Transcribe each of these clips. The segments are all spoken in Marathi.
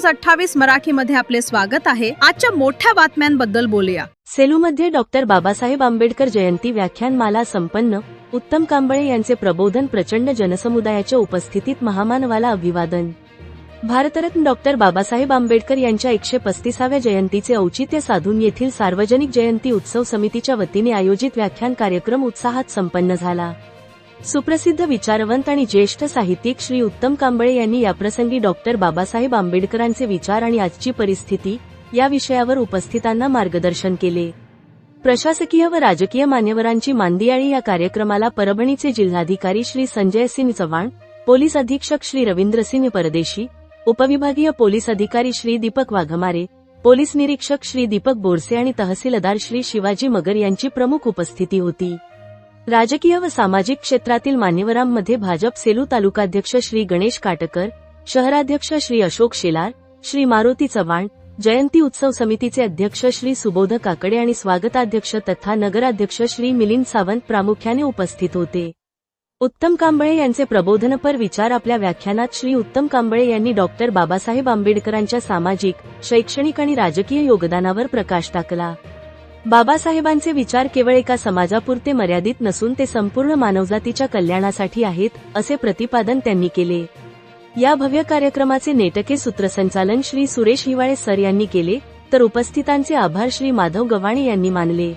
न्यूज 28 मराठीमध्ये आपले स्वागत आहे। आजच्या मोठ्या बातम्यांबद्दल बोलूया। सेलूमध्ये डॉक्टर बाबासाहेब आंबेडकर जयंती व्याख्यानमाला संपन्न। उत्तम कांबळे यांचे प्रबोधन। प्रचंड जनसमुदायाच्या उपस्थितीत महामानवाला अभिवादन। भारतरत्न डॉक्टर बाबासाहेब आंबेडकर यांच्या 135व्या जयंतीचे औचित्य साधून येथील सार्वजनिक जयंती उत्सव समितीच्या वतीने आयोजित व्याख्यान कार्यक्रम उत्साहात संपन्न झाला। सुप्रसिद्ध विचारवंत आणि ज्येष्ठ साहित्यिक श्री उत्तम कांबळे यांनी याप्रसंगी डॉक्टर बाबासाहेब आंबेडकरांचे विचार आणि आजची परिस्थिती या विषयावर उपस्थितांना मार्गदर्शन केले। प्रशासकीय व राजकीय मान्यवरांची मांदियाळी या कार्यक्रमाला परभणीचे जिल्हाधिकारी श्री संजय सिंह चव्हाण, पोलीस अधीक्षक श्री रवींद्र सिंह परदेशी, उपविभागीय पोलीस अधिकारी श्री दीपक वाघमारे, पोलीस निरीक्षक श्री दीपक बोरसे आणि तहसीलदार श्री शिवाजी मगर यांची प्रमुख उपस्थिती होती। राजकीय व सामाजिक क्षेत्रातील मान्यवरांमध्ये भाजप सेलू तालुकाध्यक्ष श्री गणेश काटकर, शहराध्यक्ष श्री अशोक शेलार, श्री मारुती चव्हाण, जयंती उत्सव समितीचे अध्यक्ष श्री सुबोध काकडे आणि स्वागताध्यक्ष तथा नगराध्यक्ष श्री मिलिंद सावंत प्रामुख्याने उपस्थित होते। उत्तम कांबळे यांचे प्रबोधनपर विचार। आपल्या व्याख्यानात श्री उत्तम कांबळे यांनी डॉक्टर बाबासाहेब आंबेडकरांच्या सामाजिक, शैक्षणिक आणि राजकीय योगदानावर प्रकाश टाकला। बाबासाहेबांचे विचार केवळ एका समाजापुरते मर्यादित नसून ते संपूर्ण मानवजातीच्या कल्याणासाठी आहेत, असे प्रतिपादन त्यांनी केले। या भव्य कार्यक्रमाचे नेटके सूत्रसंचालन श्री सुरेश हिवाळे सर यांनी केले, तर उपस्थितांचे आभार श्री माधव गव्हाणे यांनी मानले।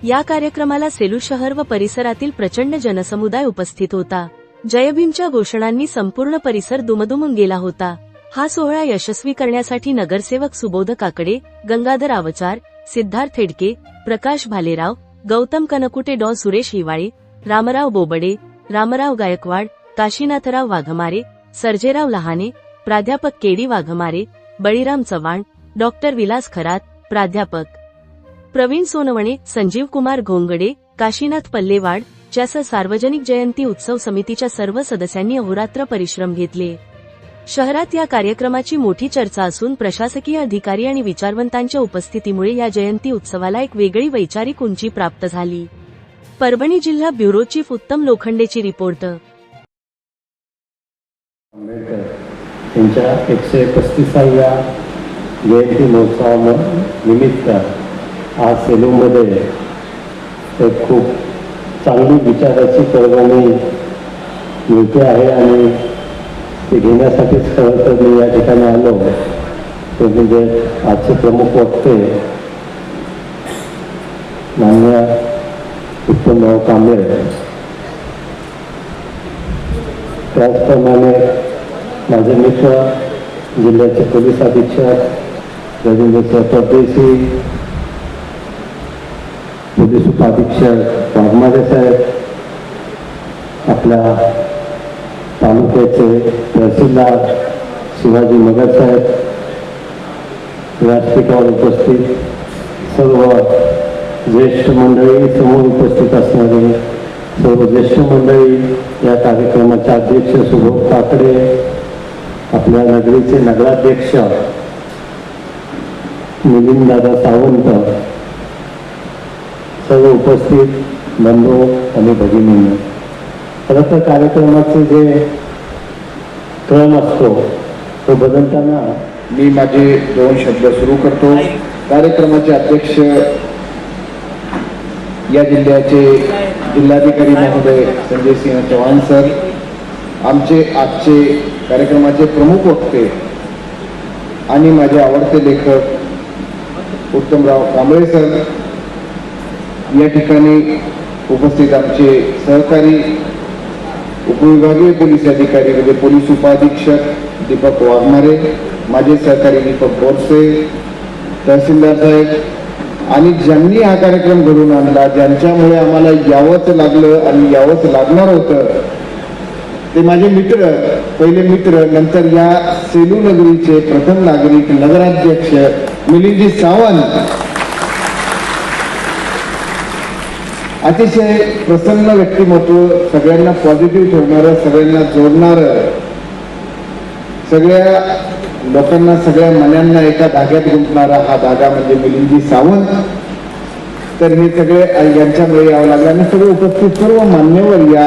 या कार्यक्रमाला सेलू शहर व परिसरातील प्रचंड जनसमुदाय उपस्थित होता। जय भीमच्या घोषणांनी संपूर्ण परिसर दुमदुमून गेला होता। हा सोहळा यशस्वी करण्यासाठी नगरसेवक सुबोध काकडे, गंगाधर आवचार, सिद्धार्थ हेडके, प्रकाश भालेराव, गौतम कनकुटे, डॉ सुरेश हिवाळे, रामराव बोबडे, रामराव गायकवाड, काशीनाथराव वाघमारे, सर्जेराव लहाने, प्राध्यापक केडी वाघमारे, बळीराम चव्हाण, डॉक्टर विलास खरात, प्राध्यापक प्रवीण सोनवणे, संजीव कुमार घोंगडे, काशीनाथ पल्लेवाड च्यासह सार्वजनिक जयंती उत्सव समितीच्या सर्व सदस्यांनी अहोरात्र परिश्रम घेतले। शहरात या कार्यक्रमाची मोठी चर्चा असून प्रशासकीय अधिकारी आणि विचारवंतांच्या उपस्थितीमुळे या जयंती उत्सवाला एक वेगळी वैचारिक उंची प्राप्त झाली। परभणी जिल्हा ब्युरो चीफ उत्तम लोखंडेची रिपोर्ट। आंबेडकर यांच्या 135व्या जयंती महोत्सवानिमित्त आज सेलूमध्ये एक खूप चांगली विचाराची पर्वणी मिळते आहे आणि ते घेण्यासाठीच खरं तर मी या ठिकाणी आलो। ते म्हणजे आजचे प्रमुख वक्ते माननीय उत्तमराव कांबळे, त्याचप्रमाणे माझे मित्र जिल्ह्याचे पोलीस अधीक्षक रवींद्र परदेशी, पोलीस उपाधीक्षक वाघमारे साहेब, आपल्या तालुक्याचे तहसीलदार शिवाजी मगर साहेब, व्यासपीठावर उपस्थित सर्व ज्येष्ठ मंडळी, समोर उपस्थित असणारे सर्व ज्येष्ठ मंडळी, या कार्यक्रमाचे अध्यक्ष सुबोध काकडे, आपल्या नगरीचे नगराध्यक्ष मिलिंददादा सावंत, सर्व उपस्थित बंधू आणि भगिनींनो, खरं तर कार्यक्रमाचे जे क्रम असतो तो बदलताना मी माझे 2 शब्द सुरू करतो। कार्यक्रमाचे अध्यक्ष या जिल्ह्याचे जिल्हाधिकारी महोदय संजय सिंह चव्हाण सर, आमचे आजचे कार्यक्रमाचे प्रमुख वक्ते आणि माझे आवडते लेखक उत्तमराव कांबळे सर, या ठिकाणी उपस्थित आमचे सहकारी उपविभागीय पोलीस अधिकारी म्हणजे पोलीस उपाधीक्षक दीपक वाघमारे, माझे सहकारी दीपक बोरसे, तहसीलदार साहेब आणि ज्यांनी हा कार्यक्रम घडवून आणला, ज्यांच्यामुळे आम्हाला यावंच लागलं आणि यावंच लागणार होतं, ते माझे मित्र, पहिले मित्र, नंतर या सेलू नगरीचे प्रथम नागरिक नगराध्यक्ष मिलिंद सावंत, अतिशय प्रसन्न व्यक्तिमत्व, सगळ्यांना पॉझिटिव्ह ठेवणारं, सगळ्यांना जोडणारं, सगळ्या लोकांना, सगळ्या मनांना एका धाग्यात गुंतणारा हा धागा म्हणजे मिलिंद सावंत। तर हे सगळे यांच्यामुळे यावं लागलं आणि सगळे उपस्थित सर्व मान्यवर या